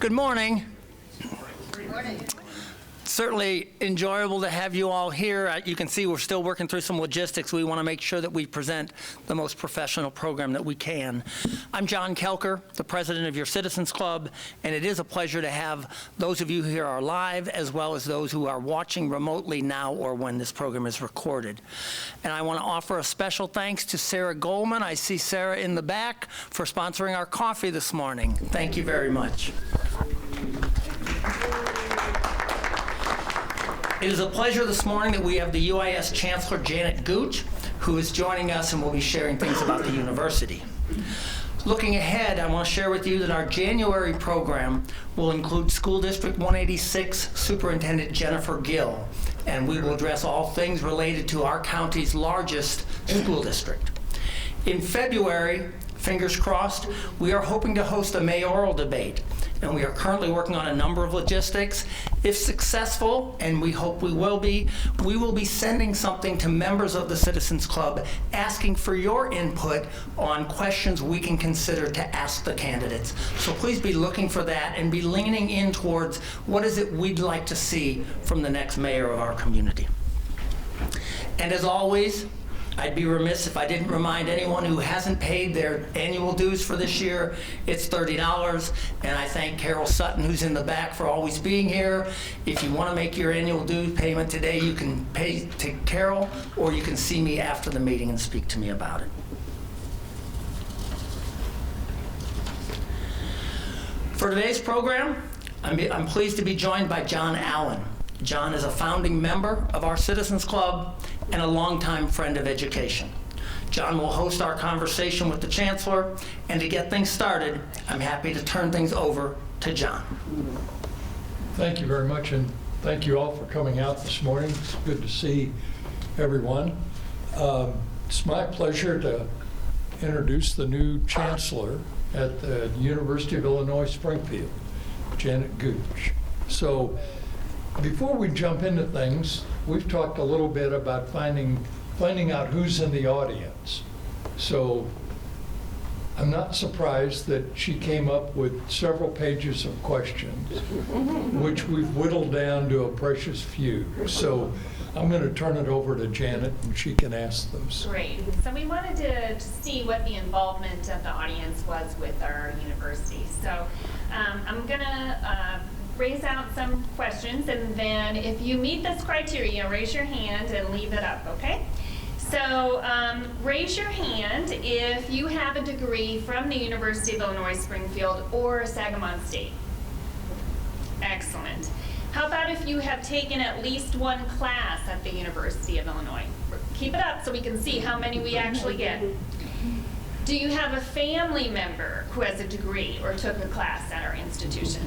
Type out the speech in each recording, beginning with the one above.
Good morning. Good morning. Certainly enjoyable to have you all here. You can see we're still working through some logistics. We want to make sure that we present the most professional program that we can. I'm John Kelker, the president of your Citizens Club, and it is a pleasure to have those of you who are live as well as those who are watching remotely now or when this program is recorded. And I want to offer a special thanks to Sarah Goldman. I see Sarah in the back for sponsoring our coffee this morning. Thank you very much. It is a pleasure this morning that we have the UIS Chancellor, Janet Gooch, who is joining us and will be sharing things about the university. Looking ahead, I want to share with you that our January program will include School District 186 Superintendent Jennifer Gill, and we will address all things related to our county's largest school district. In February, fingers crossed, we are hoping to host a mayoral debate, and we are currently working on a number of logistics. If successful, and we hope we will be sending something to members of the Citizens Club asking for your input on questions we can consider to ask the candidates. So please be looking for that and be leaning in towards what is it we'd like to see from the next mayor of our community. And as always, I'd be remiss if I didn't remind anyone who hasn't paid their annual dues for this year. It's $30, and I thank Carol Sutton, who's in the back, for always being here. If you want to make your annual due payment today, you can pay to Carol, or you can see me after the meeting and speak to me about it. For today's program, I'm pleased to be joined by John Allen. John is a founding member of our Citizens Club and a longtime friend of education. John will host our conversation with the Chancellor, and to get things started, I'm happy to turn things over to John. Thank you very much, and thank you all for coming out this morning. It's good to see everyone. It's my pleasure to introduce the new Chancellor at the University of Illinois Springfield, Janet Gooch. So before we jump into things, we've talked a little bit about finding out who's in the audience. So I'm not surprised that she came up with several pages of questions, which we've whittled down to a precious few. So I'm going to turn it over to Janet, and she can ask those. Great. So we wanted to see what the involvement of the audience was with our university. So I'm going to raise out some questions, and then if you meet this criteria, raise your hand and leave it up, okay? So raise your hand if you have a degree from the University of Illinois Springfield or Sangamon State. Excellent. How about if you have taken at least one class at the University of Illinois? Keep it up so we can see how many we actually get. Do you have a family member who has a degree or took a class at our institution?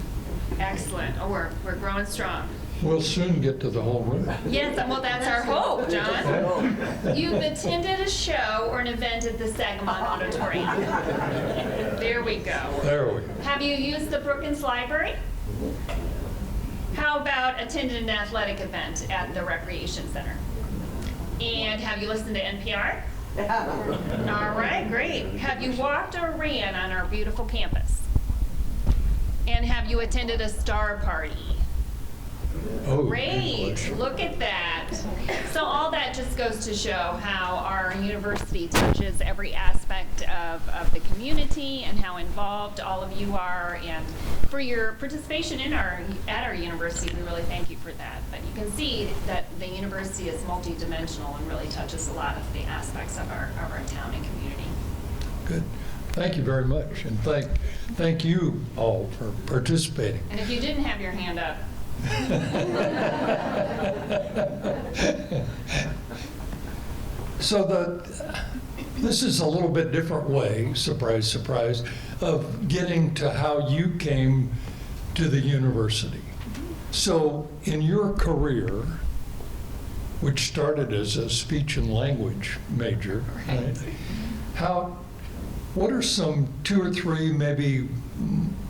Excellent. Oh, we're growing strong. We'll soon get to the whole room. Yes, well, that's our hope, John. You've attended a show or an event at the Sangamon Auditorium. There we go. There we go. Have you used the Brookins Library? How about attended an athletic event at the Recreation Center? And have you listened to NPR? All right, great. Have you walked or ran on our beautiful campus? And have you attended a star party? Oh, great, look at that. So all that just goes to show how our university touches every aspect of the community and how involved all of you are, and for your participation at our university, we really thank you for that. But you can see that the university is multidimensional and really touches a lot of the aspects of our town and community. Good. Thank you very much, and thank you all for participating. And if you didn't have your hand up, so this is a little bit different way, surprise, surprise, of getting to how you came to the university. So in your career, which started as a speech and language major, right? What are some 2 or 3 maybe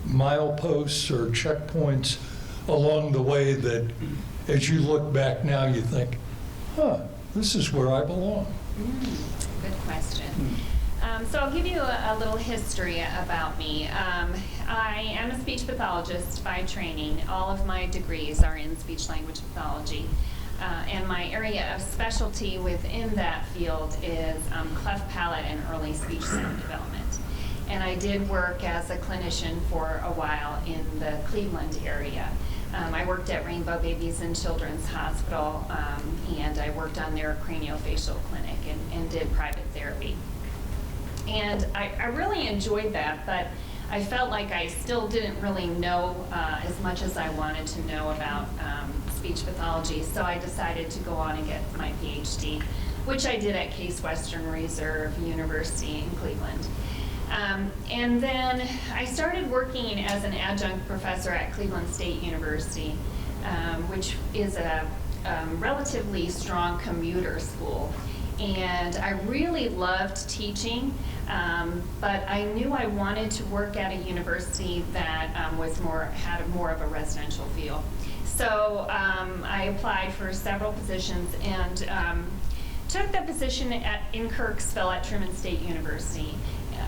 mileposts or checkpoints along the way that, as you look back now, you think, this is where I belong? Good question. So I'll give you a little history about me. I am a speech pathologist by training. All of my degrees are in speech-language pathology. And my area of specialty within that field is cleft palate and early speech sound development. And I did work as a clinician for a while in the Cleveland area. I worked at Rainbow Babies and Children's Hospital, and I worked on their craniofacial clinic and did private therapy. And I really enjoyed that, but I felt like I still didn't really know as much as I wanted to know about speech pathology, so I decided to go on and get my PhD, which I did at Case Western Reserve University in Cleveland. And then I started working as an adjunct professor at Cleveland State University, which is a relatively strong commuter school. And I really loved teaching, but I knew I wanted to work at a university that had more of a residential feel. So I applied for several positions and took the position in Kirksville at Truman State University.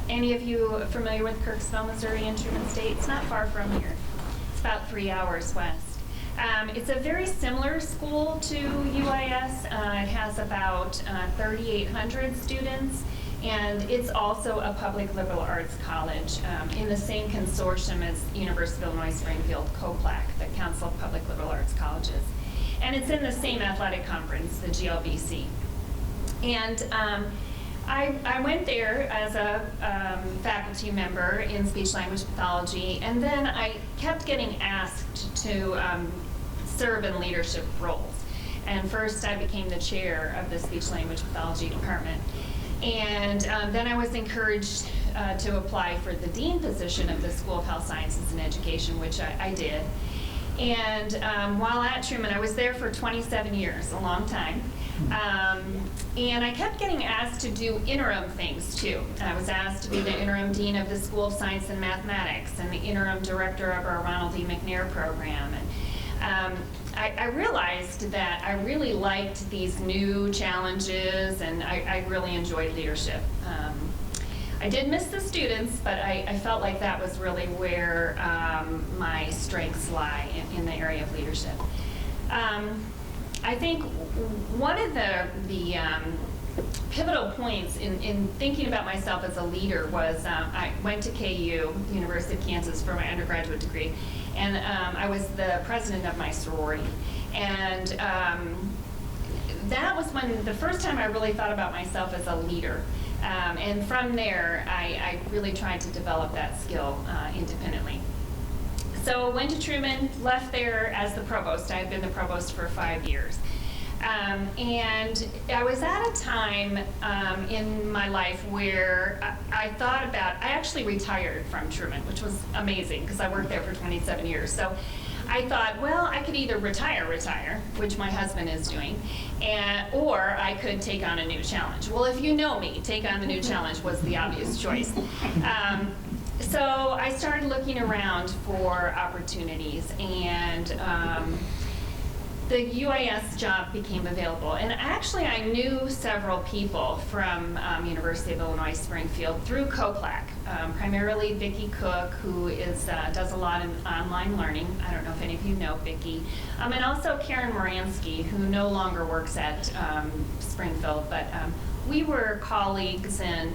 Any of you familiar with Kirksville, Missouri and Truman State? It's not far from here. It's about 3 hours west. It's a very similar school to UIS. It has about 3,800 students, and it's also a public liberal arts college in the same consortium as University of Illinois Springfield, COPLAC, the Council of Public Liberal Arts Colleges. And it's in the same athletic conference, the GLBC. And I went there as a faculty member in speech-language pathology, and then I kept getting asked to serve in leadership roles. And first I became the chair of the speech-language pathology department. And then I was encouraged to apply for the dean position of the School of Health Sciences and Education, which I did. And while at Truman, I was there for 27 years, a long time. And I kept getting asked to do interim things too. I was asked to be the interim dean of the School of Science and Mathematics and the interim director of our Ronald D. McNair program. And I realized that I really liked these new challenges, and I really enjoyed leadership. I did miss the students, but I felt like that was really where my strengths lie in the area of leadership. I think one of the pivotal points in thinking about myself as a leader was I went to KU, University of Kansas, for my undergraduate degree, and I was the president of my sorority. And that was when the first time I really thought about myself as a leader. And from there, I really tried to develop that skill independently. So went to Truman, left there as the provost. I had been the provost for 5 years. And I was at a time in my life where I thought about, I actually retired from Truman, which was amazing because I worked there for 27 years. So I thought, well, I could either retire, which my husband is doing, or I could take on a new challenge. Well, if you know me, take on the new challenge was the obvious choice. So I started looking around for opportunities, and the UIS job became available. And actually, I knew several people from University of Illinois Springfield through COPLAC, primarily Vicki Cook, who does a lot in online learning. I don't know if any of you know Vicki. And also Karen Moransky, who no longer works at Springfield, but we were colleagues, and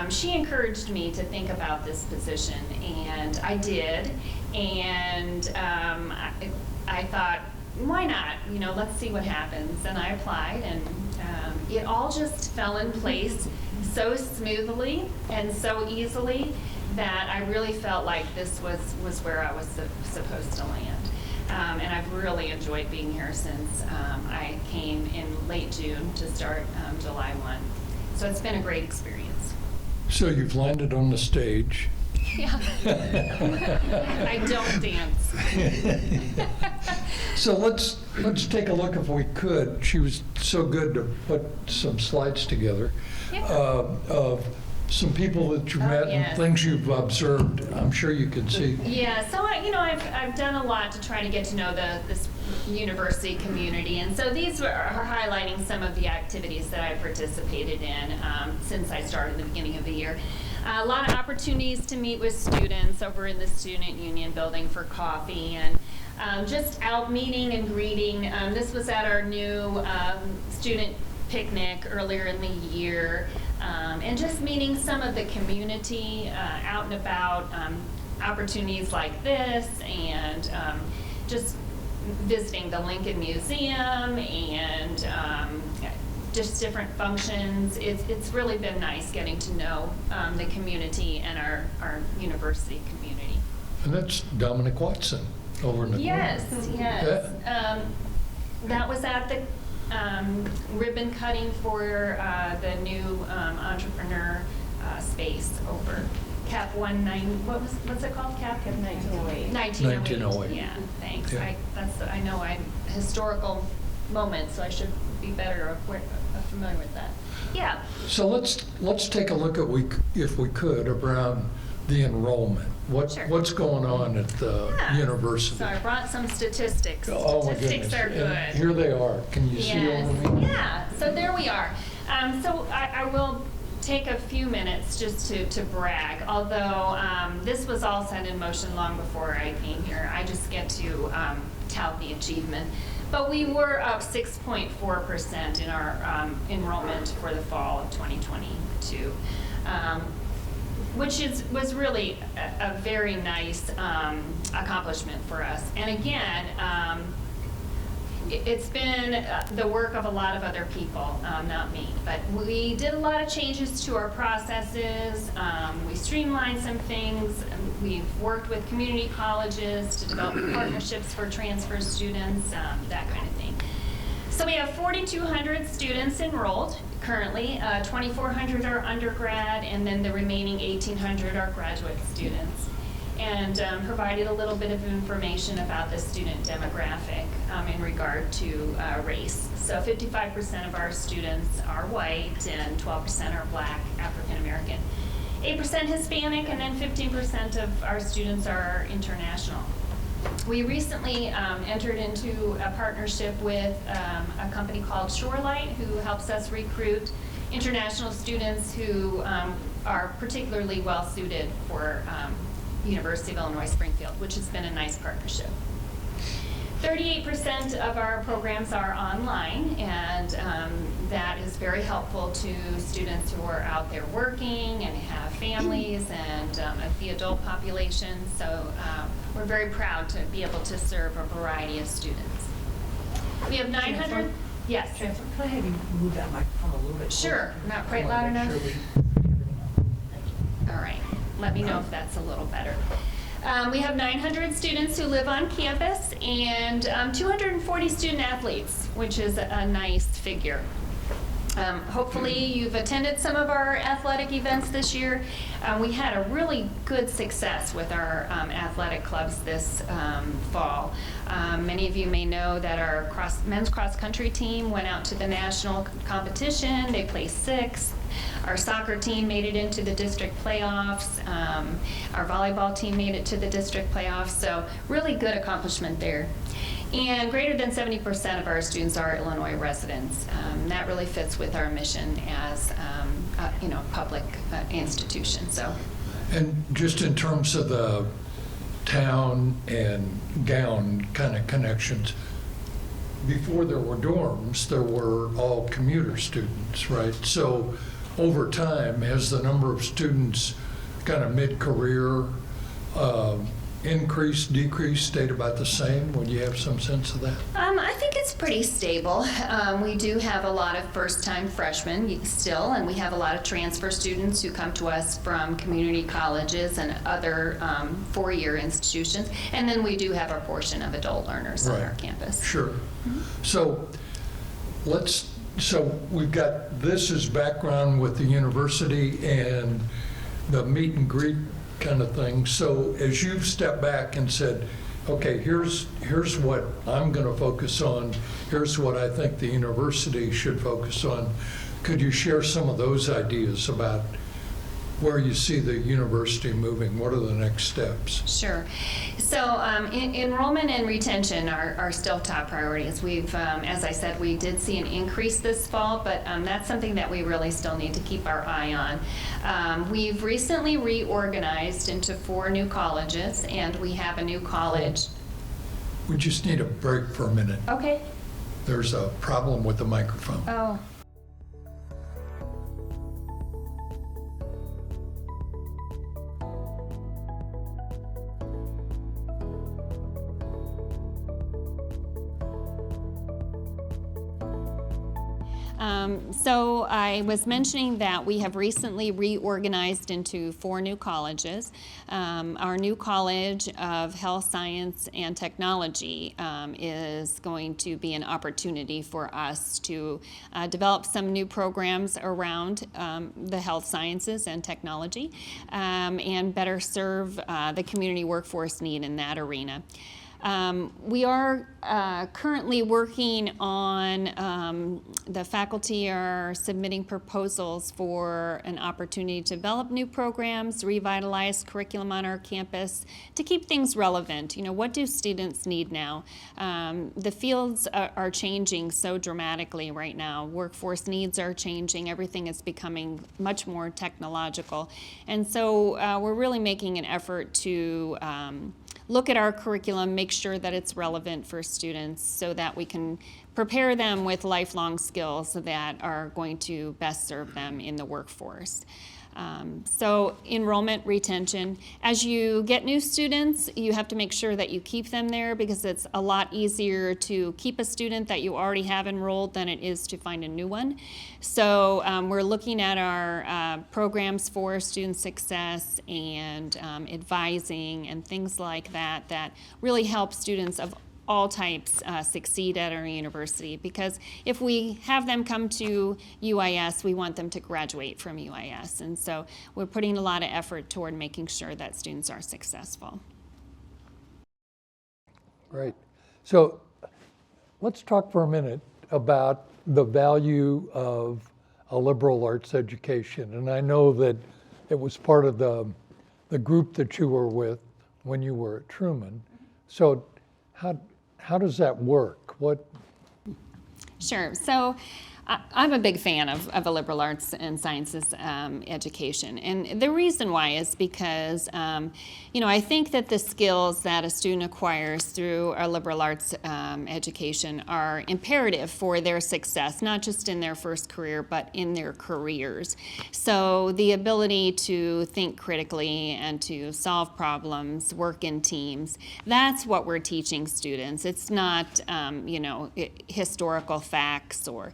she encouraged me to think about this position, and I did. And I thought, why not? You know, let's see what happens. And I applied, and it all just fell in place so smoothly and so easily that I really felt like this was where I was supposed to land. And I've really enjoyed being here since I came in late June to start July 1. So it's been a great experience. So you've landed on the stage. Yeah. I don't dance. So let's take a look if we could. She was so good to put some slides together of some people that you met and things you've observed. I'm sure you can see. Yeah, so I've done a lot to try to get to know the university community. And so these are highlighting some of the activities that I participated in since I started at the beginning of the year. A lot of opportunities to meet with students over in the Student Union building for coffee, and just out meeting and greeting. This was at our new student picnic earlier in the year, and just meeting some of the community out and about, opportunities like this, and just visiting the Lincoln Museum and just different functions. It's really been nice getting to know the community and our university community. And that's Dominic Watson over in the Yes, corner. yes. Yeah. That was at the ribbon cutting for the new entrepreneur space over Cap 19. What's it called? Cap 1908. 1908. Yeah, thanks. Yeah. I know I'm historical moment, so I should be better familiar with that. Yeah. So let's take a look at, if we could, around the enrollment. Sure. What's going on at the university? So I brought some statistics. Oh my Statistics goodness. are good. And here they are. Can you see over me? Yeah, so there we are. So I will take a few minutes just to brag, although this was all set in motion long before I came here. I just get to tout the achievement. But we were up 6.4% in our enrollment for the fall of 2022. Which was really a very nice accomplishment for us. And again, it's been the work of a lot of other people, not me. But we did a lot of changes to our processes. We streamlined some things. We've worked with community colleges to develop partnerships for transfer students, that kind of thing. So we have 4,200 students enrolled currently. 2,400 are undergrad, and then the remaining 1,800 are graduate students. And provided a little bit of information about the student demographic in regard to race. So 55% of our students are white, and 12% are Black, African American, 8% Hispanic, and then 15% of our students are international. We recently entered into a partnership with a company called Shorelight, who helps us recruit international students who are particularly well suited for University of Illinois Springfield, which has been a nice partnership. 38% of our programs are online, and that is very helpful to students who are out there working and have families, and the adult population. So we're very proud to be able to serve a variety of students. We have 900. Chancellor? Yes. Chancellor, can I have you move that microphone a little bit closer? Sure. Not quite loud enough? All right. Let me know if that's a little better. We have 900 students who live on campus, and 240 student athletes, which is a nice figure. Hopefully you've attended some of our athletic events this year. We had a really good success with our athletic clubs this fall. Many of you may know that our men's cross country team went out to the national competition. They placed 6th. Our soccer team made it into the district playoffs. Our volleyball team made it to the district playoffs. So really good accomplishment there. And greater than 70% of our students are Illinois residents. That really fits with our mission as a public institution. So. And just in terms of the town and gown kind of connections, before there were dorms, there were all commuter students, right? So over time, has the number of students kind of mid-career increased, decreased, stayed about the same? Would you have some sense of that? I think it's pretty stable. We do have a lot of first-time freshmen still, and we have a lot of transfer students who come to us from community colleges and other four-year institutions. And then we do have a portion of adult learners on our campus. Sure. So we've got this as background with the university and the meet and greet kind of thing. So as you've stepped back and said, okay, here's what I'm going to focus on, here's what I think the university should focus on, could you share some of those ideas about where you see the university moving. What are the next steps? Sure. So enrollment and retention are still top priorities. We've, as I said, we did see an increase this fall, but that's something that we really still need to keep our eye on. We've recently reorganized into 4 new colleges, and we have a new college. We just need a break for a minute. Okay. There's a problem with the microphone. Oh. So I was mentioning that we have recently reorganized into 4 new colleges. Our new College of Health Science and Technology is going to be an opportunity for us to develop some new programs around the health sciences and technology and better serve the community workforce need in that arena. We are currently working on, the faculty are submitting proposals for an opportunity to develop new programs, revitalize curriculum on our campus to keep things relevant. You know, what do students need now? The fields are changing so dramatically right now. Workforce needs are changing. Everything is becoming much more technological. And so we're really making an effort to look at our curriculum, make sure that it's relevant for students so that we can prepare them with lifelong skills that are going to best serve them in the workforce. So enrollment, retention. As you get new students, you have to make sure that you keep them there because it's a lot easier to keep a student that you already have enrolled than it is to find a new one. So we're looking at our programs for student success and advising and things like that that really help students of all types succeed at our university, because if we have them come to UIS, we want them to graduate from UIS, and so we're putting a lot of effort toward making sure that students are successful. Great. So let's talk for a minute about the value of a liberal arts education, and I know that it was part of the group that you were with when you were at Truman. So how does that work? Sure. So I'm a big fan of a liberal arts and sciences education. And the reason why is because, I think that the skills that a student acquires through a liberal arts education are imperative for their success, not just in their first career, but in their careers. So the ability to think critically and to solve problems, work in teams, that's what we're teaching students. It's not, historical facts or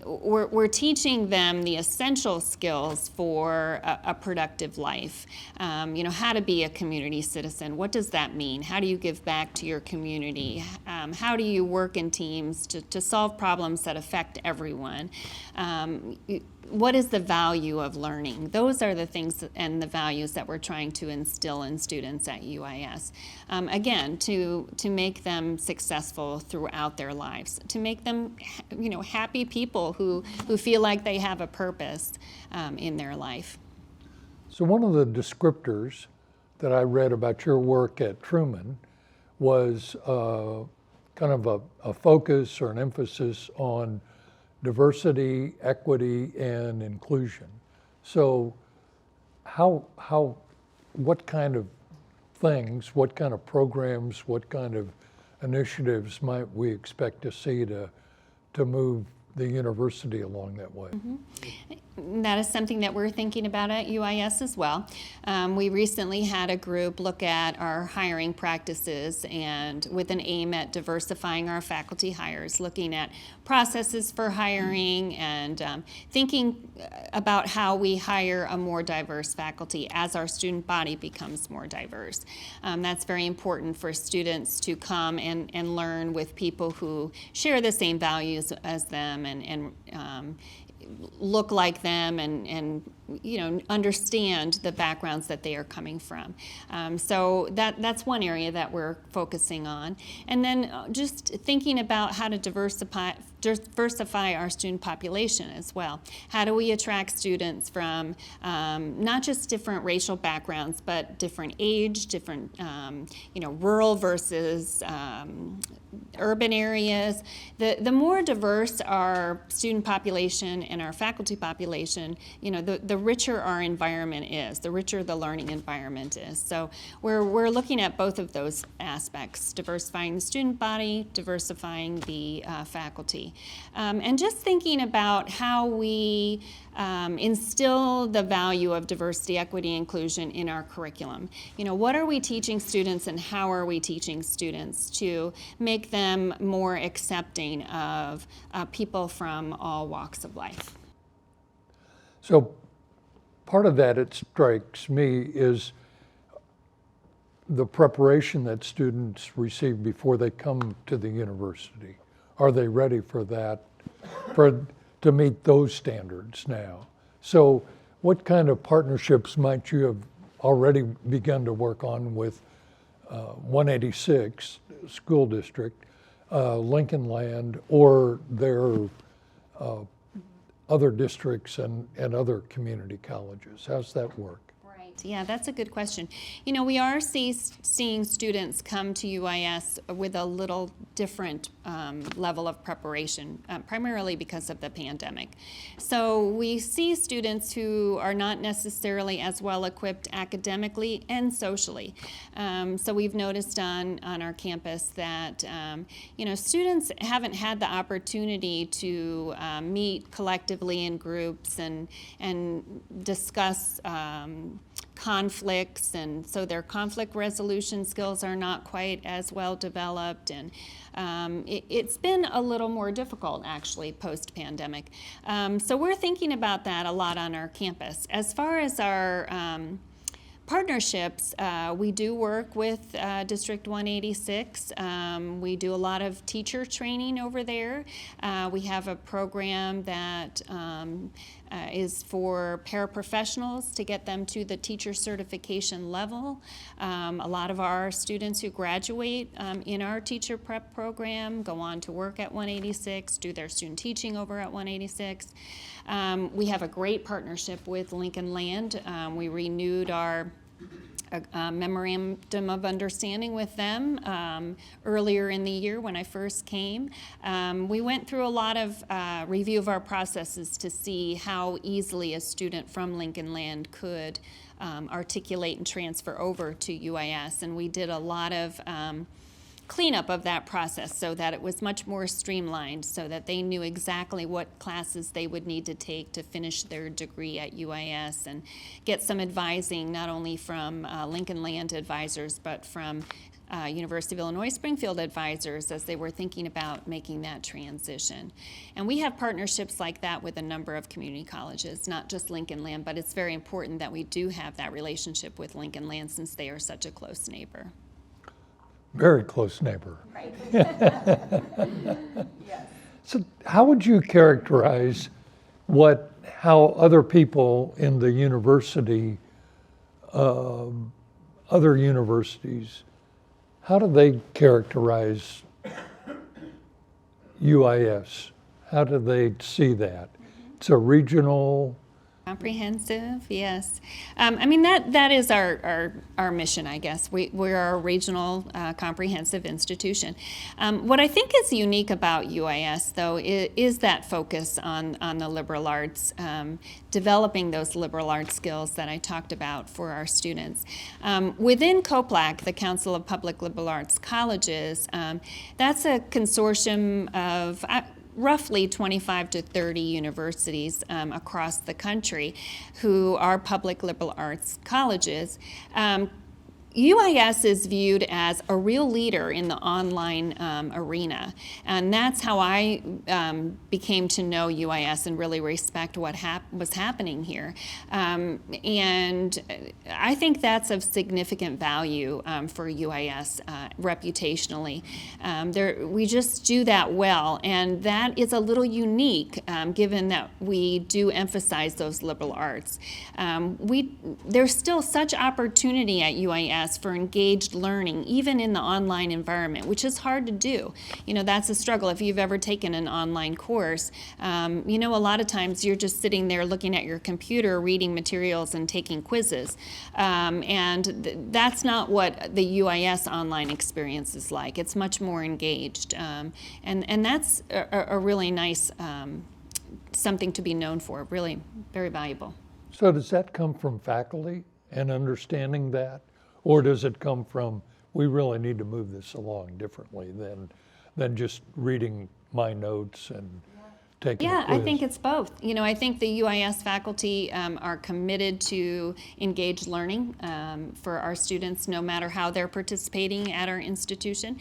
we're teaching them the essential skills for a productive life. How to be a community citizen. What does that mean? How do you give back to your community? How do you work in teams to solve problems that affect everyone? What is the value of learning? Those are the things and the values that we're trying to instill in students at UIS. Again, to make them successful throughout their lives, to make them, happy people who feel like they have a purpose in their life. So one of the descriptors that I read about your work at Truman was kind of a focus or an emphasis on diversity, equity, and inclusion. So what kind of things, what kind of programs, what kind of initiatives might we expect to see to move the university along that way? Mm-hmm. That is something that we're thinking about at UIS as well. We recently had a group look at our hiring practices and with an aim at diversifying our faculty hires, looking at processes for hiring and thinking about how we hire a more diverse faculty as our student body becomes more diverse. That's very important for students to come and learn with people who share the same values as them and look like them them and understand the backgrounds that they are coming from. So that's one area that we're focusing on. And then just thinking about how to diversify our student population as well. How do we attract students from not just different racial backgrounds, but different age, different rural versus urban areas. The more diverse our student population and our faculty population, the richer our environment is, the richer the learning environment is. So we're looking at both of those aspects, diversifying the student body, diversifying the faculty. And just thinking about how we instill the value of diversity, equity, inclusion in our curriculum. What are we teaching students and how are we teaching students to make them more accepting of people from all walks of life? So part of that, it strikes me, is the preparation that students receive before they come to the university. Are they ready for that, to meet those standards now? So what kind of partnerships might you have already begun to work on with 186 School District, Lincoln Land, or their other districts and other community colleges? How's that work? Yeah, that's a good question. We are seeing students come to UIS with a little different level of preparation, primarily because of the pandemic. So we see students who are not necessarily as well equipped academically and socially. So we've noticed on our campus that students haven't had the opportunity to meet collectively in groups and discuss conflicts, and so their conflict resolution skills are not quite as well developed, and it's been a little more difficult actually post-pandemic. So we're thinking about that a lot on our campus. As far as our partnerships, we do work with District 186. We do a lot of teacher training over there. We have a program that is for paraprofessionals to get them to the teacher certification level. A lot of our students who graduate in our teacher prep program go on to work at 186, do their student teaching over at 186. We have a great partnership with Lincoln Land. We renewed our memorandum of understanding with them earlier in the year when I first came. We went through a lot of review of our processes to see how easily a student from Lincoln Land could articulate and transfer over to UIS, and we did a lot of cleanup of that process so that it was much more streamlined, so that they knew exactly what classes they would need to take to finish their degree at UIS, and get some advising not only from Lincoln Land advisors but from University of Illinois Springfield advisors as they were thinking about making that transition. And we have partnerships like that with a number of community colleges, not just Lincoln Land, but it's very important that we do have that relationship with Lincoln Land since they are such a close neighbor. Very close neighbor. Right. Yes. So how would you characterize how other people in the university, other universities, how do they characterize UIS? How do they see that? It's a regional. Comprehensive, yes. That is our mission, I guess. We're a regional comprehensive institution. What I think is unique about UIS, though, is that focus on the liberal arts, developing those liberal arts skills that I talked about for our students. Within COPLAC, the Council of Public Liberal Arts Colleges, that's a consortium of roughly 25 to 30 universities across the country who are public liberal arts colleges. UIS is viewed as a real leader in the online arena, and that's how I became to know UIS and really respect what was happening here. And I think that's of significant value for UIS reputationally. We just do that well, and that is a little unique given that we do emphasize those liberal arts. There's still such opportunity at UIS for engaged learning, even in the online environment, which is hard to do. You know, that's a struggle. If you've ever taken an online course, you know, a lot of times you're just sitting there looking at your computer, reading materials and taking quizzes. That's not what the UIS online experience is like. It's much more engaged. And that's a really nice something to be known for, really very valuable. So does that come from faculty and understanding that? Or does it come from, we really need to move this along differently than just reading my notes and taking a Yeah, quiz? I think it's both. You know, I think the UIS faculty are committed to engaged learning for our students, no matter how they're participating at our institution.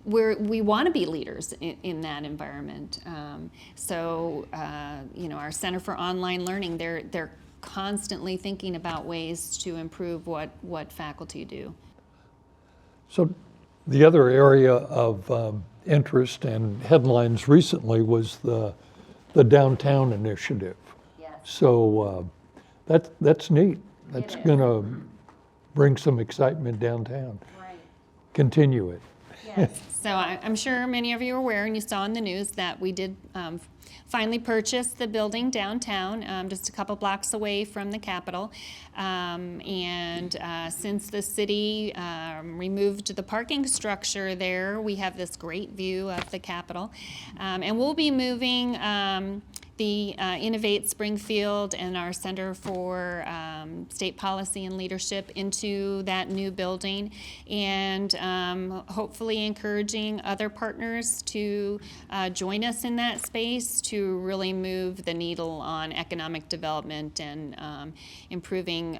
We want to be leaders in that environment. You know, our Center for Online Learning, they're constantly thinking about ways to improve what faculty do. So the other area of interest and headlines recently was the downtown initiative. Yes. So that's neat. That's It is. going to bring some excitement downtown. Right. Continue it. Yes. So I'm sure many of you are aware, and you saw in the news that we did finally purchase the building downtown, just a couple blocks away from the Capitol. Since the city removed the parking structure there, we have this great view of the Capitol. And we'll be moving the Innovate Springfield and our Center for State Policy and Leadership into that new building, and hopefully encouraging other partners to join us in that space to really move the needle on economic development and improving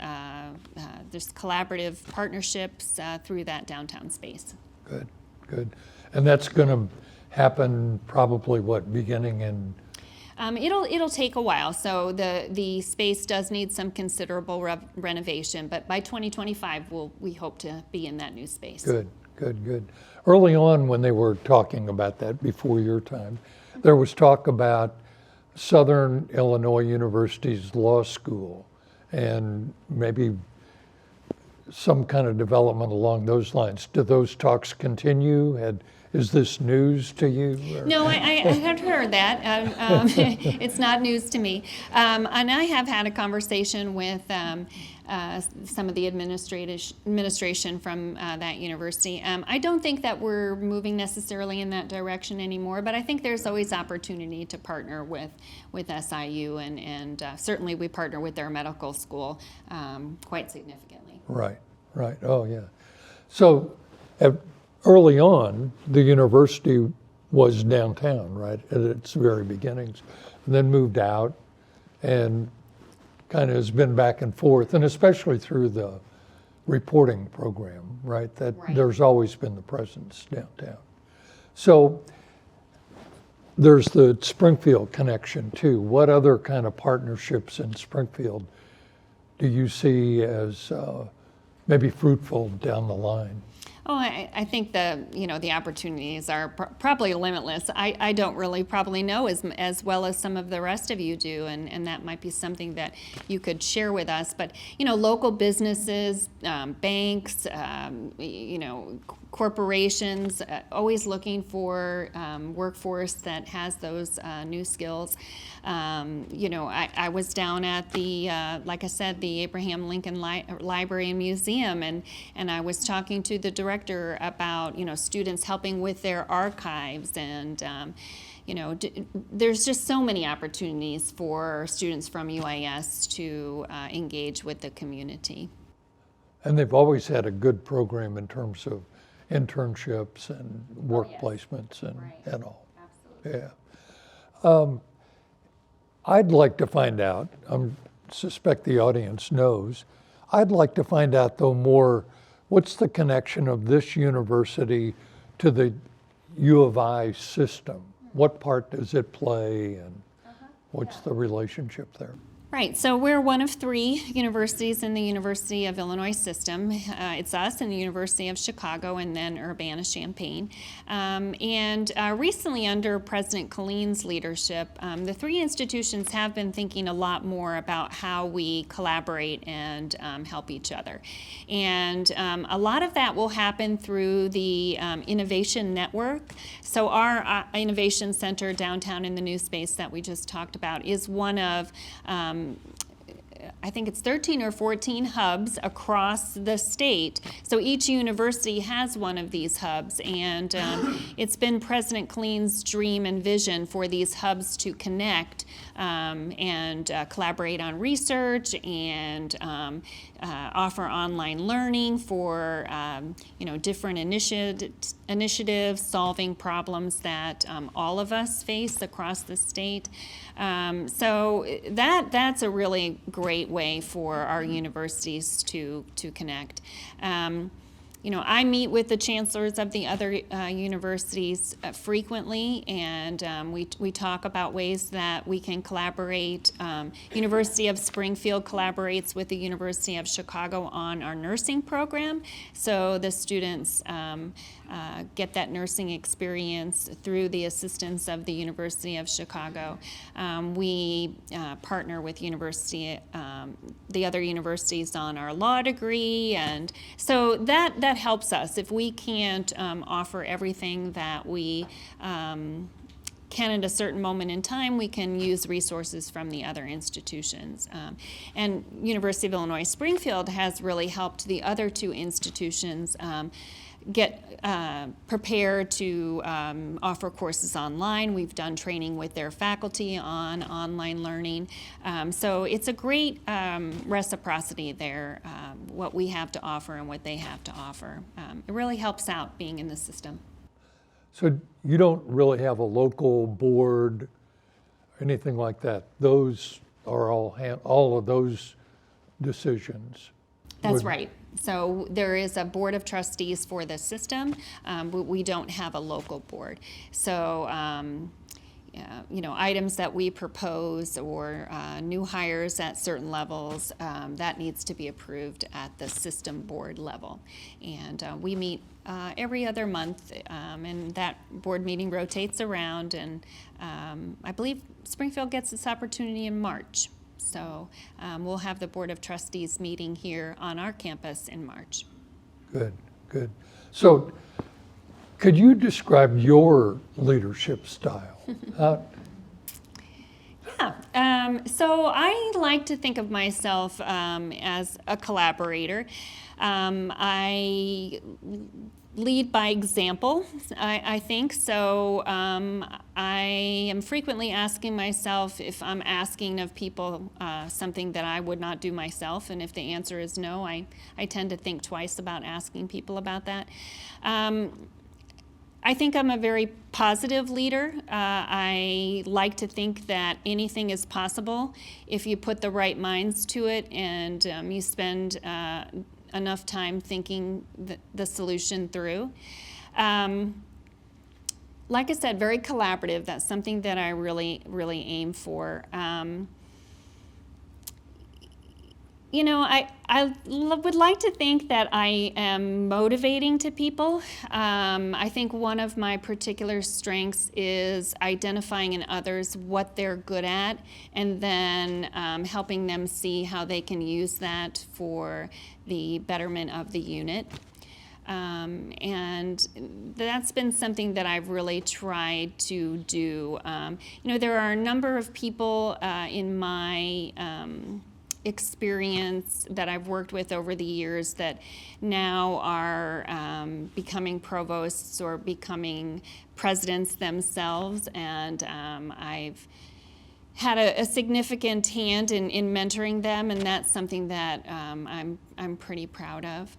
this collaborative partnerships through that downtown space. Good, good. And that's going to happen probably, beginning in? It'll take a while, so the space does need some considerable renovation, but by 2025 we hope to be in that new space. Good, good, good. Early on, when they were talking about that before your time, there was talk about Southern Illinois University's law school and maybe some kind of development along those lines. Do those talks continue? Is this news to you? Or? No, I had heard that. It's not news to me. And I have had a conversation with some of the administration from that university. I don't think that we're moving necessarily in that direction anymore, but I think there's always opportunity to partner with SIU, and certainly we partner with their medical school quite significantly. Right, right. Oh, yeah. So early on, the university was downtown, right, at its very beginnings, and then moved out and kind of has been back and forth, and especially through the reporting program, right, that Right. There's always been the presence downtown. So there's the Springfield connection too. What other kind of partnerships in Springfield do you see as maybe fruitful down the line? Oh, I think the opportunities are probably limitless. I don't really probably know as well as some of the rest of you do, and that might be something that you could share with us. But local businesses, banks, corporations, always looking for workforce that has those new skills. I was down at the, like I said, the Abraham Lincoln Library and Museum, and I was talking to the director about, students helping with their archives, and there's just so many opportunities for students from UIS to engage with the community. And they've always had a good program in terms of internships and work placements and all. Absolutely. Yeah. I'd like to find out, I suspect the audience knows, I'd like to find out, though, more, what's the connection of this university to the U of I system? What part does it play, and what's the relationship there? Right, so we're one of 3 universities in the University of Illinois system. It's us and the University of Chicago, and then Urbana-Champaign. And recently, under President Colleen's leadership, the 3 institutions have been thinking a lot more about how we collaborate and help each other. And a lot of that will happen through the Innovation Network. So our Innovation Center downtown in the new space that we just talked about is one of I think it's 13 or 14 hubs across the state. So each university has one of these hubs, and it's been President Colleen's dream and vision for these hubs to connect and collaborate on research and offer online learning for different initiatives, solving problems that all of us face across the state. So that's a really great way for our universities to connect. I meet with the chancellors of the other universities frequently, and we talk about ways that we can collaborate. University of Springfield collaborates with the University of Chicago on our nursing program, so the students get that nursing experience through the assistance of the University of Chicago. We partner with the other universities on our law degree, and so that helps us. If we can't offer everything that we can at a certain moment in time, we can use resources from the other institutions. And University of Illinois Springfield has really helped the other 2 institutions get prepared to offer courses online. We've done training with their faculty on online learning. So it's a great reciprocity there, what we have to offer and what they have to offer. It really helps out being in the system. So you don't really have a local board or anything like that? Those are all of those decisions? That's right. So there is a board of trustees for the system, but we don't have a local board. So, items that we propose or new hires at certain levels, that needs to be approved at the system board level. And we meet every other month, and that board meeting rotates around, and I believe Springfield gets this opportunity in March. So we'll have the Board of Trustees meeting here on our campus in March. Good. So could you describe your leadership style? So I like to think of myself as a collaborator. I lead by example, I think. So I am frequently asking myself if I'm asking of people something that I would not do myself, and if the answer is no, I tend to think twice about asking people about that. I think I'm a very positive leader. I like to think that anything is possible if you put the right minds to it and you spend enough time thinking the solution through. Like I said, very collaborative. That's something that I really aim for. I would like to think that I am motivating to people. I think one of my particular strengths is identifying in others what they're good at and then helping them see how they can use that for the betterment of the unit. And that's been something that I've really tried to do. There are a number of people in my experience that I've worked with over the years that now are becoming provosts or becoming presidents themselves, and I've had a significant hand in mentoring them, and that's something that I'm pretty proud of.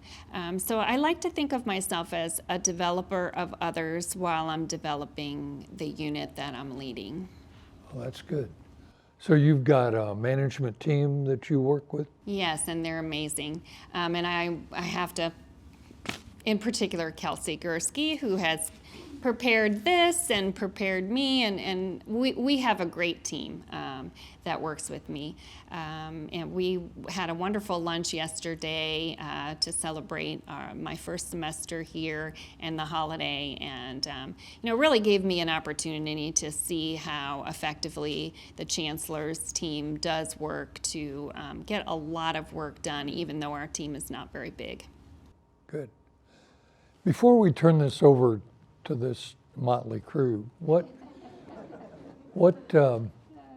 So I like to think of myself as a developer of others while I'm developing the unit that I'm leading. Well, that's good. So you've got a management team that you work with? Yes, and they're amazing. And I have to, in particular, Kelsey Gursky, who has prepared this and prepared me, and we have a great team that works with me. And we had a wonderful lunch yesterday to celebrate my first semester here and the holiday, and really gave me an opportunity to see how effectively the Chancellor's team does work to get a lot of work done, even though our team is not very big. Good. Before we turn this over to this motley crew, what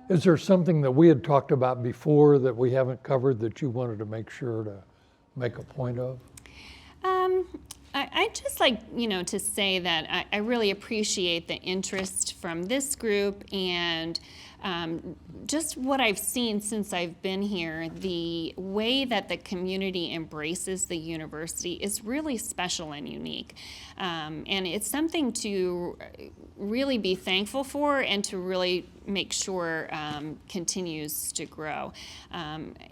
is there something that we had talked about before that we haven't covered that you wanted to make sure to make a point of? I'd just like, to say that I really appreciate the interest from this group, and just what I've seen since I've been here, the way that the community embraces the university is really special and unique. And it's something to really be thankful for and to really make sure continues to grow.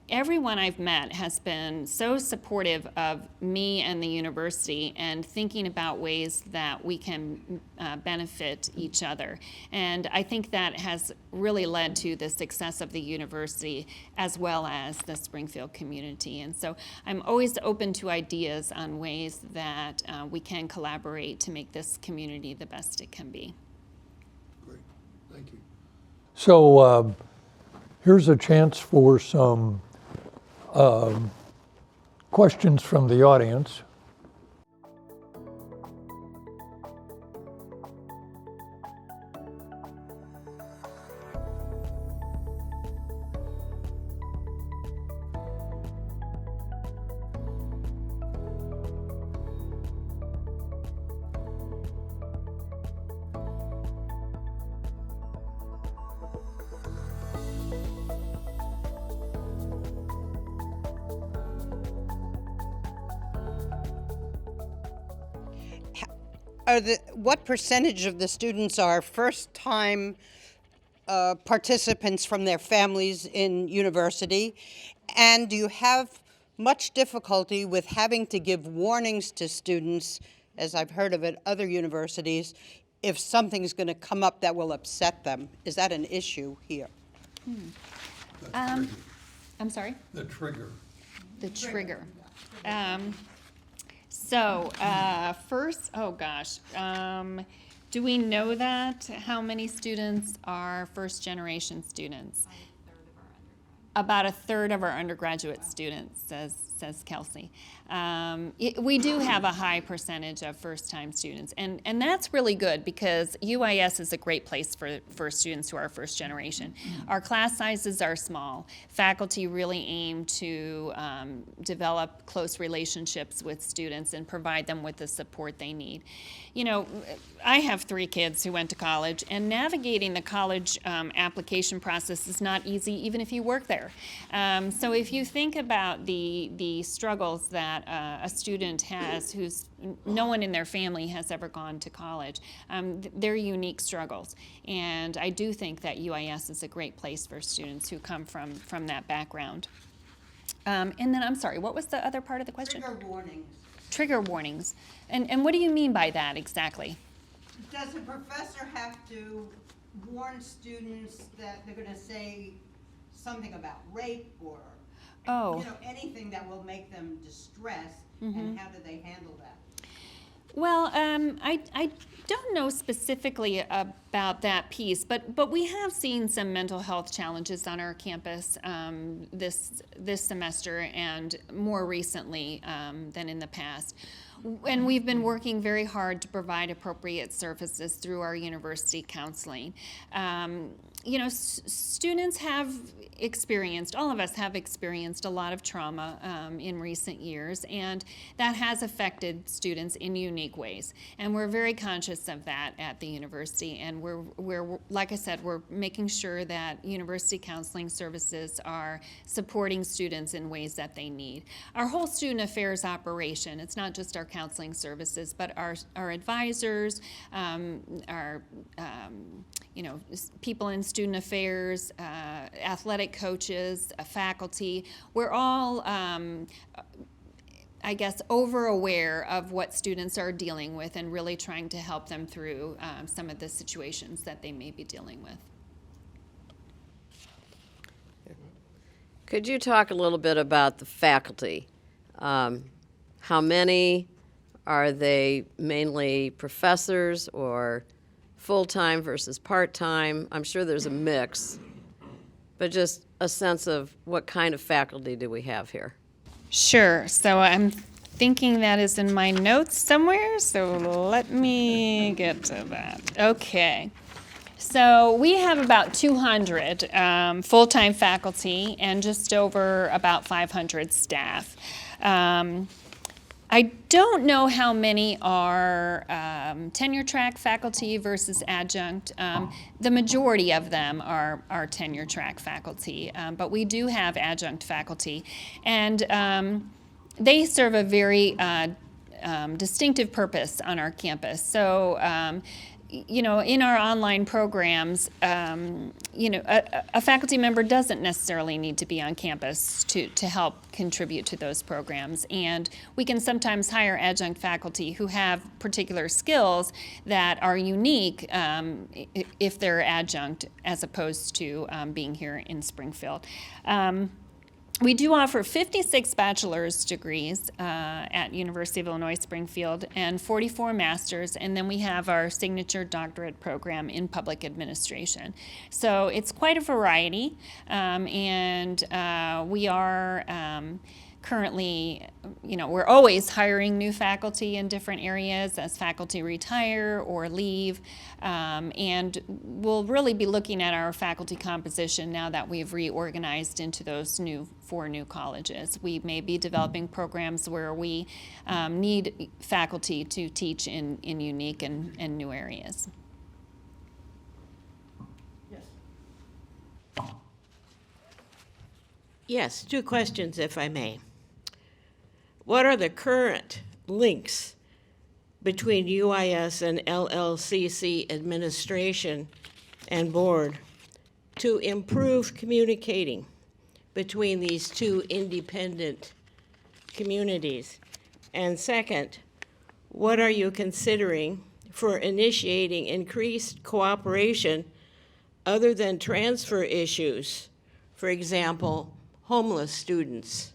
Everyone I've met has been so supportive of me and the university and thinking about ways that we can benefit each other. And I think that has really led to the success of the university as well as the Springfield community. And so I'm always open to ideas on ways that we can collaborate to make this community the best it can be. Great, thank you. So here's a chance for some questions from the audience. What percentage of the students are first-time participants from their families in university? And do you have much difficulty with having to give warnings to students, as I've heard of at other universities, if something's going to come up that will upset them? Is that an issue here? I'm sorry? The trigger. The trigger. First, oh gosh, do we know that? How many students are first-generation students? About a third of our undergraduate students, says Kelsey. We do have a high percentage of first-time students, and that's really good because UIS is a great place for students who are first generation. Our class sizes are small. Faculty really aim to develop close relationships with students and provide them with the support they need. I have 3 kids who went to college, and navigating the college application process is not easy even if you work there. So if you think about the struggles that a student has who's no one in their family has ever gone to college, they're unique struggles. And I do think that UIS is a great place for students who come from that background. And then, I'm sorry, what was the other part of the question? Trigger warnings. Trigger warnings. And what do you mean by that exactly? Does a professor have to warn students that they're going to say something about rape or anything that will make them distressed, and how do they handle that? Well, I don't know specifically about that piece, but we have seen some mental health challenges on our campus this semester and more recently than in the past. And we've been working very hard to provide appropriate services through our university counseling. Students have experienced, all of us have experienced a lot of trauma in recent years, and that has affected students in unique ways. And we're very conscious of that at the university, and we're like I said, we're making sure that university counseling services are supporting students in ways that they need. Our whole student affairs operation, it's not just our counseling services, but our advisors, our people in student affairs, athletic coaches, faculty, we're all I guess, over-aware of what students are dealing with and really trying to help them through some of the situations that they may be dealing with. Could you talk a little bit about the faculty? How many? Are they mainly professors or full-time versus part-time? I'm sure there's a mix, but just a sense of what kind of faculty do we have here? Sure. So I'm thinking that is in my notes somewhere, so let me get to that. Okay. So we have about 200 full-time faculty and just over about 500 staff. I don't know how many are tenure-track faculty versus adjunct. The majority of them are tenure-track faculty, but we do have adjunct faculty. And they serve a very distinctive purpose on our campus. So, in our online programs, a faculty member doesn't necessarily need to be on campus to help contribute to those programs. And we can sometimes hire adjunct faculty who have particular skills that are unique if they're adjunct as opposed to being here in Springfield. We do offer 56 bachelor's degrees at University of Illinois Springfield and 44 master's, and then we have our signature doctorate program in public administration. So it's quite a variety, and we are currently, we're always hiring new faculty in different areas as faculty retire or leave, and we'll really be looking at our faculty composition now that we've reorganized into those four new colleges. We may be developing programs where we need faculty to teach in unique and new areas. Yes, two questions, if I may. What are the current links between UIS and LLCC administration and board to improve communicating between these two independent communities? And second, what are you considering for initiating increased cooperation other than transfer issues, for example, homeless students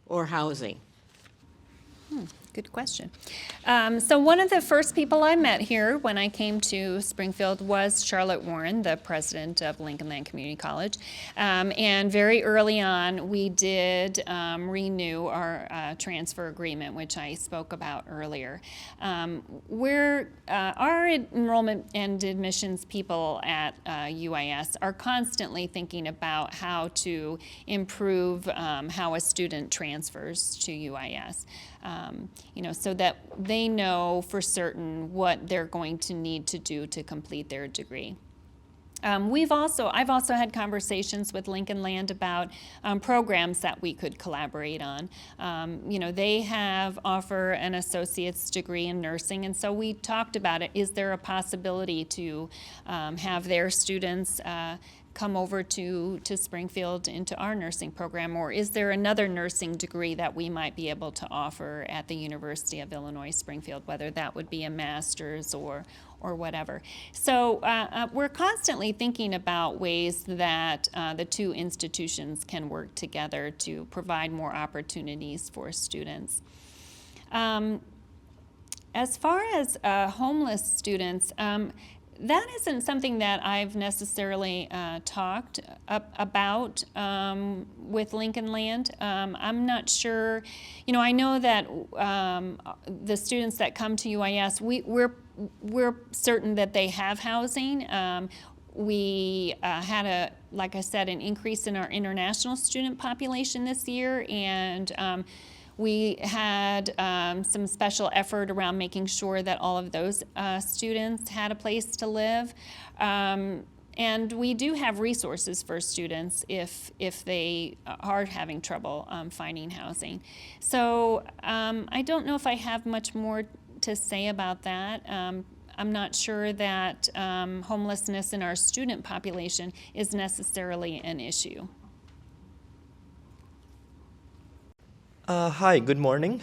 or housing? Good question. So one of the first people I met here when I came to Springfield was Charlotte Warren, the president of Lincoln Land Community College. And very early on, we did renew our transfer agreement, which I spoke about earlier. Our enrollment and admissions people at UIS are constantly thinking about how to improve how a student transfers to UIS. So that they know for certain what they're going to need to do to complete their degree. I've also had conversations with Lincoln Land about programs that we could collaborate on. They offer an associate's degree in nursing, and so we talked about it. Is there a possibility to have their students come over to Springfield into our nursing program, or is there another nursing degree that we might be able to offer at the University of Illinois Springfield, whether that would be a master's or whatever. So we're constantly thinking about ways that the two institutions can work together to provide more opportunities for students. As far as homeless students, that isn't something that I've necessarily talked about with Lincoln Land. I'm not sure. I know that the students that come to UIS, we're certain that they have housing. We had like I said, an increase in our international student population this year, and we had some special effort around making sure that all of those students had a place to live. And And we do have resources for students if they are having trouble finding housing. So I don't know if I have much more to say about that. I'm not sure that homelessness in our student population is necessarily an issue. Hi, good morning.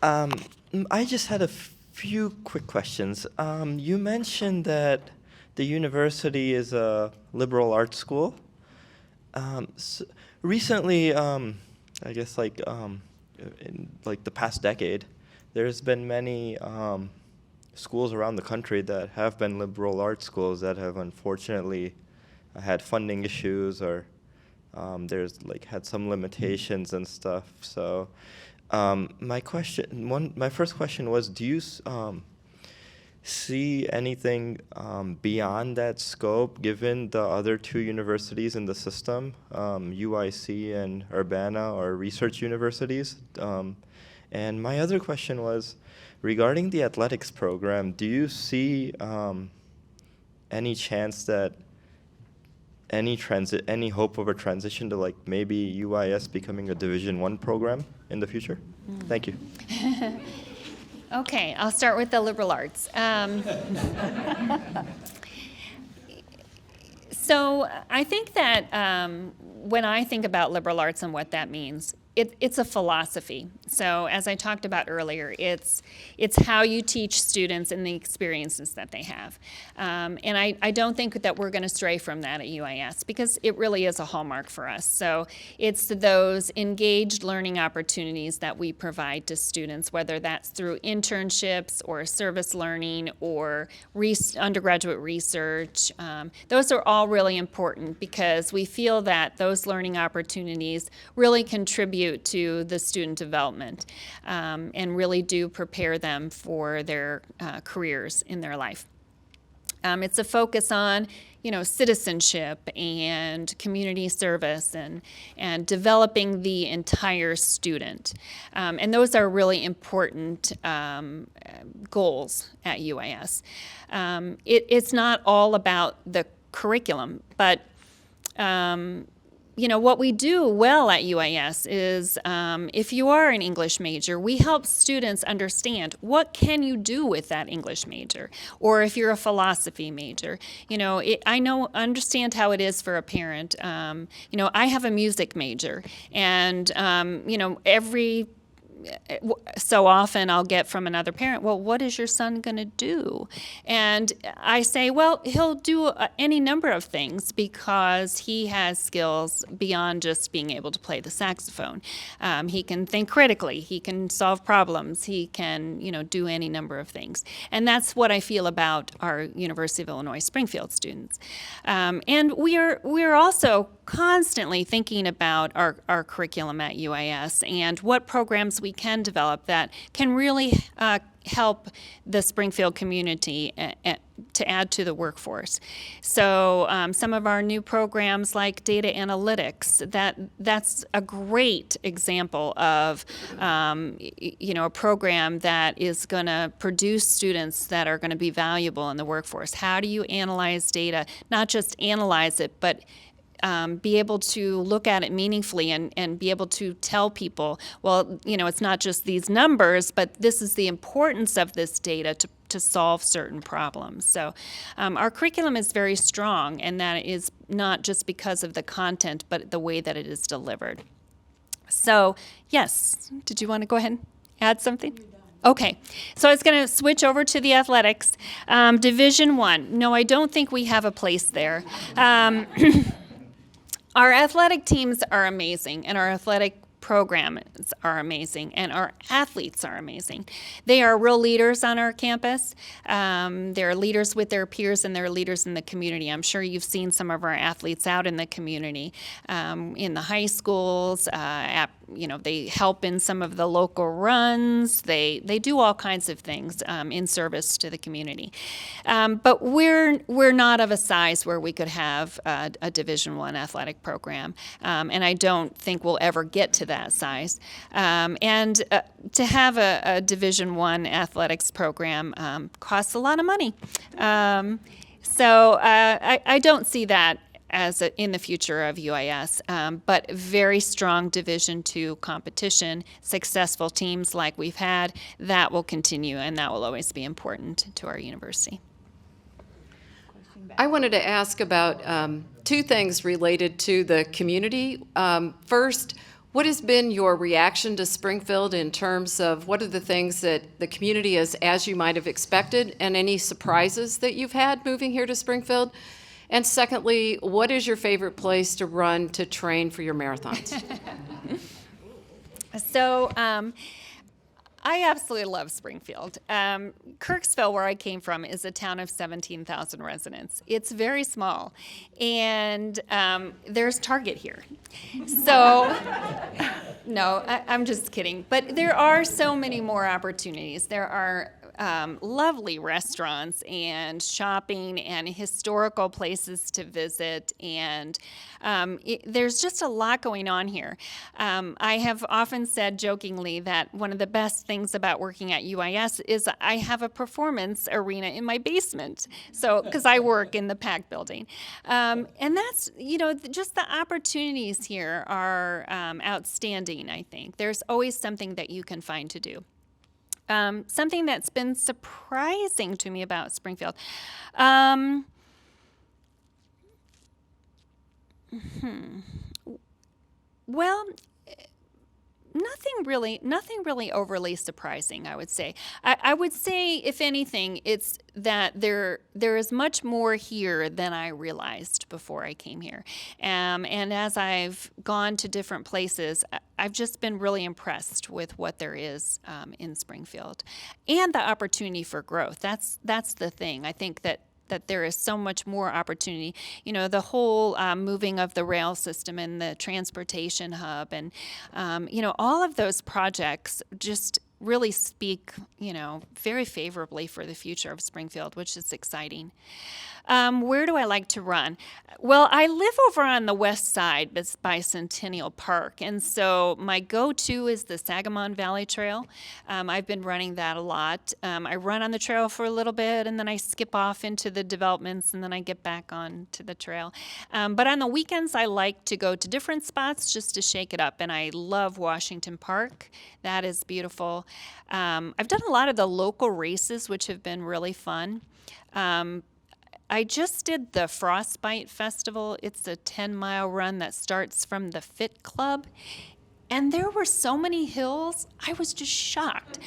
I just had a few quick questions. You mentioned that the university is a liberal arts school. Recently, I guess in the past decade, there's been many schools around the country that have been liberal arts schools that have unfortunately had funding issues or there's had some limitations and stuff. So my first question was, do you see anything beyond that scope given the other two universities in the system, UIC and Urbana, or research universities? And my other question was, regarding the athletics program, do you see any chance that any hope of a transition to maybe UIS becoming a Division I program in the future? Thank you. Okay, I'll start with the liberal arts. So I think that when I think about liberal arts and what that means, it's a philosophy. So as I talked about earlier, it's how you teach students and the experiences that they have. And I don't think that we're going to stray from that at UIS because it really is a hallmark for us. So it's those engaged learning opportunities that we provide to students, whether that's through internships or service learning or undergraduate research. Those are all really important because we feel that those learning opportunities really contribute to the student development and really do prepare them for their careers in their life. It's a focus on, citizenship and community service and developing the entire student. And those are really important goals at UIS. It's not all about the curriculum, but what we do well at UIS is if you are an English major, we help students understand what can you do with that English major. Or if you're a philosophy major, I understand how it is for a parent. I have a music major, and every so often I'll get from another parent, well, what is your son going to do? And I say, well, he'll do any number of things because he has skills beyond just being able to play the saxophone. He can think critically. He can solve problems. He can, do any number of things. And that's what I feel about our University of Illinois Springfield students. And we're also constantly thinking about our curriculum at UIS and what programs we can develop that can really help the Springfield community to add to the workforce. So some of our new programs like data analytics, that's a great example of a program that is going to produce students that are going to be valuable in the workforce. How do you analyze data? Not just analyze it, but be able to look at it meaningfully and be able to tell people, well, it's not just these numbers, but this is the importance of this data to solve certain problems. So our curriculum is very strong, and that is not just because of the content, but the way that it is delivered. So, yes, did you want to go ahead and add something? Okay, so I was going to switch over to the athletics. Division I. No, I don't think we have a place there. Our athletic teams are amazing, and our athletic programs are amazing, and our athletes are amazing. They are real leaders on our campus. They're leaders with their peers, and they're leaders in the community. I'm sure you've seen some of our athletes out in the community, in the high schools, they help in some of the local runs. They do all kinds of things in service to the community. But we're not of a size where we could have a Division I athletic program, and I don't think we'll ever get to that size. And to have a Division I athletics program costs a lot of money. So I don't see that as in the future of UIS, but very strong Division II competition, successful teams like we've had, that will continue and that will always be important to our university. I wanted to ask about two things related to the community. First, what has been your reaction to Springfield in terms of what are the things that the community is as you might have expected, and any surprises that you've had moving here to Springfield? And secondly, what is your favorite place to run to train for your marathons? So I absolutely love Springfield. Kirksville, where I came from, is a town of 17,000 residents. It's very small, and there's Target here. So, no, I'm just kidding. But there are so many more opportunities. There are lovely restaurants and shopping and historical places to visit, and there's just a lot going on here. I have often said jokingly that one of the best things about working at UIS is I have a performance arena in my basement, so because I work in the PAC building, and that's, just the opportunities here are outstanding. I think there's always something that you can find to do. Something that's been surprising to me about Springfield. Well, nothing really overly surprising, I would say. I would say, if anything, it's that there is much more here than I realized before I came here. And as I've gone to different places, I've just been really impressed with what there is in Springfield and the opportunity for growth. That's the thing. I think that there is so much more opportunity. The whole moving of the rail system and the transportation hub and, all of those projects just really speak, very favorably for the future of Springfield, which is exciting. Where do I like to run? Well, I live over on the west side by Centennial Park, and so my go-to is the Sangamon Valley Trail. I've been running that a lot. I run on the trail for a little bit, and then I skip off into the developments, and then I get back on to the trail. But on the weekends, I like to go to different spots just to shake it up, and I love Washington Park. That is beautiful. I've done a lot of the local races, which have been really fun. I just did the Frostbite Festival. It's a 10-mile run that starts from the Fit Club. And there were so many hills, I was just shocked.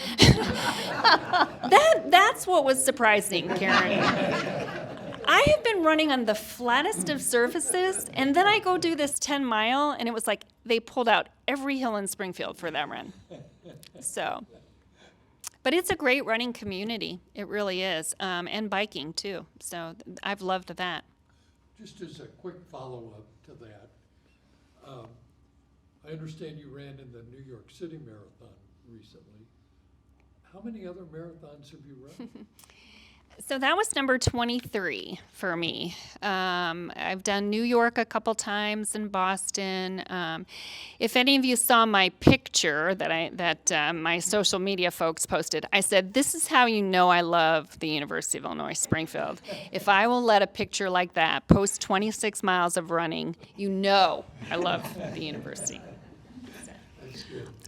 That's what was surprising, Karen. I have been running on the flattest of surfaces, and then I go do this 10-mile, and it was like they pulled out every hill in Springfield for that run. But it's a great running community. It really is, and biking too. So I've loved that. Just as a quick follow-up to that, I understand you ran in the New York City Marathon recently. How many other marathons have you run? So that was number 23 for me. I've done New York a couple times and Boston. If any of you saw my picture that my social media folks posted, I said, this is how you know I love the University of Illinois Springfield. If I will let a picture like that post 26 miles of running, you know I love the university.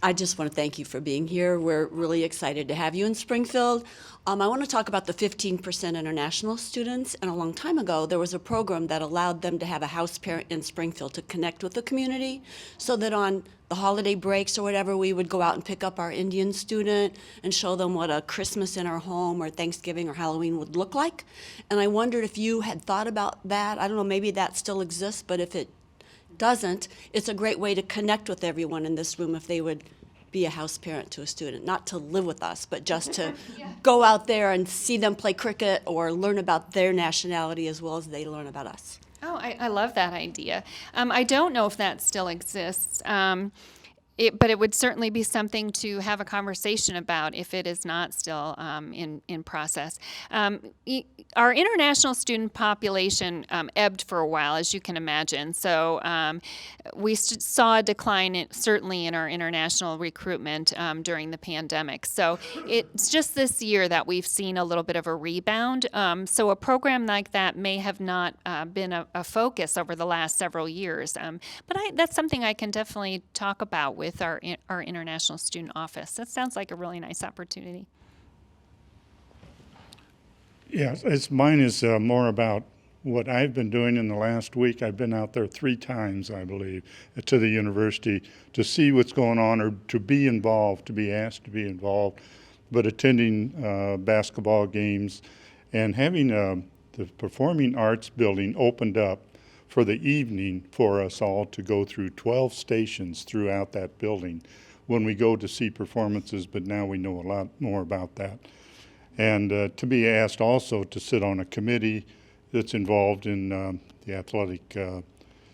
I just want to thank you for being here. We're really excited to have you in Springfield. I want to talk about the 15% international students. And a long time ago, there was a program that allowed them to have a house parent in Springfield to connect with the community, so that on the holiday breaks or whatever, we would go out and pick up our Indian student and show them what a Christmas in our home or Thanksgiving or Halloween would look like. And I wondered if you had thought about that. I don't know, maybe that still exists, but if it doesn't, it's a great way to connect with everyone in this room if they would be a house parent to a student, not to live with us, but just to go out there and see them play cricket or learn about their nationality as well as they learn about us. Oh, I love that idea. I don't know if that still exists. but it would certainly be something to have a conversation about if it is not still in process. Our international student population ebbed for a while, as you can imagine. So we saw a decline, certainly in our international recruitment during the pandemic. So it's just this year that we've seen a little bit of a rebound. So a program like that may have not been a focus over the last several years. But that's something I can definitely talk about with our international student office. That sounds like a really nice opportunity. Yes, mine is more about what I've been doing in the last week. I've been out there 3 times, I believe, to the university to see what's going on, or to be involved, to be asked to be involved, but attending basketball games and having the Performing Arts building opened up for the evening for us all to go through 12 stations throughout that building when we go to see performances, but now we know a lot more about that. And to be asked also to sit on a committee that's involved in the athletic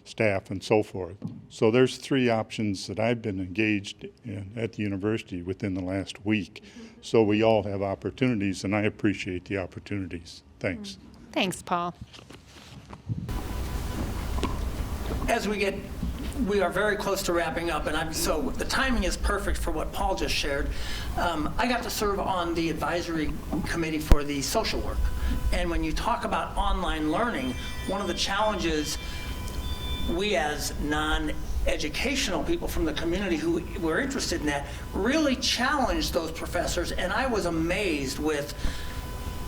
staff and so forth. So there's 3 options that I've been engaged in at the university within the last week. So we all have opportunities, and I appreciate the opportunities. Thanks. Thanks, Paul. As we are very close to wrapping up, and so the timing is perfect for what Paul just shared. I got to serve on the advisory committee for the social work. And when you talk about online learning, one of the challenges we as non-educational people from the community who were interested in that really challenged those professors, and I was amazed with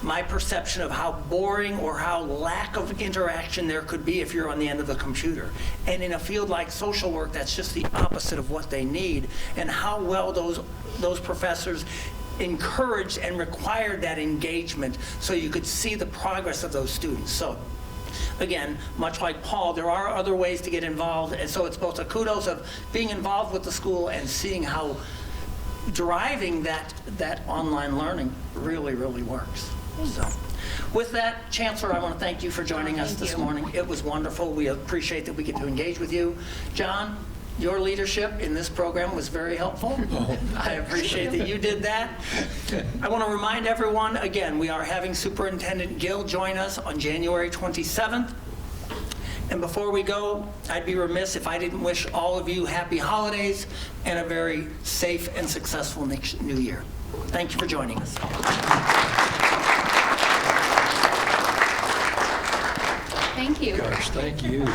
my perception of how boring or how lack of interaction there could be if you're on the end of the computer. And in a field like social work, that's just the opposite of what they need, and how well those professors encouraged and required that engagement so you could see the progress of those students. So again, much like Paul, there are other ways to get involved, and so it's both a kudos of being involved with the school and seeing how driving that online learning really, really works. So, with that, Chancellor, I want to thank you for joining us this morning. It was wonderful. We appreciate that we get to engage with you. John, your leadership in this program was very helpful. I appreciate that you did that. I want to remind everyone, again, we are having Superintendent Gill join us on January 27th. And before we go, I'd be remiss if I didn't wish all of you happy holidays and a very safe and successful next new year. Thank you for joining us. Thank you. Gosh, thank you.